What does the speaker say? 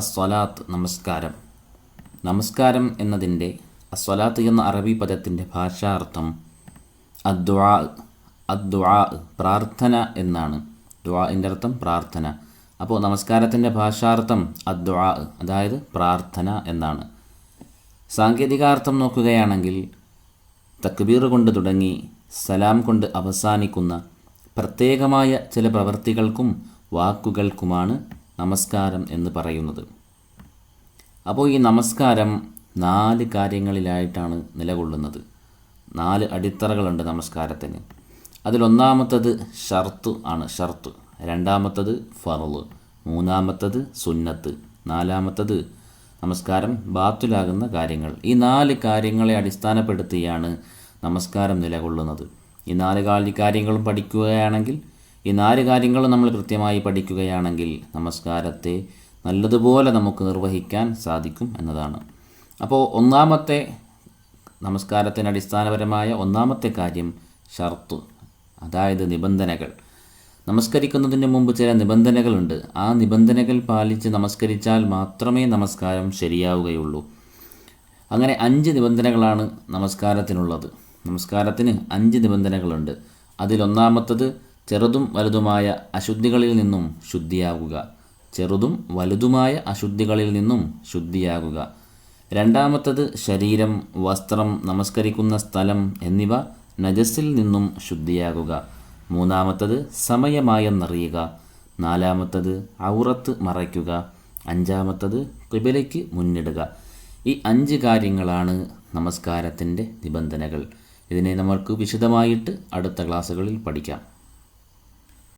അസ്വലാത്ത് നമസ്കാരം. നമസ്കാരം എന്നതിൻ്റെ അസ്വലാത്ത് എന്ന അറബി പദത്തിൻ്റെ ഭാഷാർത്ഥം അദ്ദുആ അദ്ദുആ പ്രാർത്ഥന എന്നാണ്. ദുആഇൻ്റെ അർത്ഥം പ്രാർത്ഥന. അപ്പോൾ നമസ്കാരത്തിൻ്റെ ഭാഷാർത്ഥം അദ്ദുആ, അതായത് പ്രാർത്ഥന എന്നാണ്. സാങ്കേതികാർത്ഥം നോക്കുകയാണെങ്കിൽ തക്ബീർ കൊണ്ട് തുടങ്ങി സലാം കൊണ്ട് അവസാനിക്കുന്ന പ്രത്യേകമായ ചില പ്രവൃത്തികൾക്കും വാക്കുകൾക്കുമാണ് നമസ്കാരം എന്ന് പറയുന്നത്. അപ്പോൾ ഈ നമസ്കാരം 4 കാര്യങ്ങളിലായിട്ടാണ് നിലകൊള്ളുന്നത്. 4 അടിത്തറകളുണ്ട് നമസ്കാരത്തിന്. അതിലൊന്നാമത്തത് ഷർത്ത് ആണ്, ഷർത്ത്. രണ്ടാമത്തത് ഫർള്, മൂന്നാമത്തത് സുന്നത്ത്, നാലാമത്തത് നമസ്കാരം ബാത്തുലാകുന്ന കാര്യങ്ങൾ. ഈ 4 കാര്യങ്ങളെ അടിസ്ഥാനപ്പെടുത്തിയാണ് നമസ്കാരം നിലകൊള്ളുന്നത്. ഈ 4 കാര്യങ്ങളും പഠിക്കുകയാണെങ്കിൽ, ഈ 4 കാര്യങ്ങളും നമ്മൾ കൃത്യമായി പഠിക്കുകയാണെങ്കിൽ നമസ്കാരത്തെ നല്ലതുപോലെ നമുക്ക് നിർവഹിക്കാൻ സാധിക്കും എന്നതാണ്. അപ്പോൾ ഒന്നാമത്തെ നമസ്കാരത്തിന് അടിസ്ഥാനപരമായ ഒന്നാമത്തെ കാര്യം ഷർത്ത്, അതായത് നിബന്ധനകൾ. നമസ്കരിക്കുന്നതിന് മുമ്പ് ചില നിബന്ധനകളുണ്ട്. ആ നിബന്ധനകൾ പാലിച്ച് നമസ്കരിച്ചാൽ മാത്രമേ നമസ്കാരം ശരിയാവുകയുള്ളൂ. അങ്ങനെ 5 നിബന്ധനകളാണ് നമസ്കാരത്തിനുള്ളത്. നമസ്കാരത്തിന് 5 നിബന്ധനകളുണ്ട്. അതിലൊന്നാമത്തത് ചെറുതും വലുതുമായ അശുദ്ധികളിൽ നിന്നും ശുദ്ധിയാകുക. ചെറുതും വലുതുമായ അശുദ്ധികളിൽ നിന്നും ശുദ്ധിയാകുക. രണ്ടാമത്തത് ശരീരം, വസ്ത്രം, നമസ്കരിക്കുന്ന സ്ഥലം എന്നിവ നജസിൽ നിന്നും ശുദ്ധിയാകുക. മൂന്നാമത്തത് സമയമായെന്നറിയുക. നാലാമത്തത് ഔറത്ത് മറയ്ക്കുക. അഞ്ചാമത്തത് ഖിബലയ്ക്ക് മുന്നിടുക. ഈ 5 കാര്യങ്ങളാണ് നമസ്കാരത്തിൻ്റെ നിബന്ധനകൾ. ഇതിനെ നമ്മൾക്ക് വിശദമായിട്ട് അടുത്ത ക്ലാസ്സുകളിൽ പഠിക്കാം.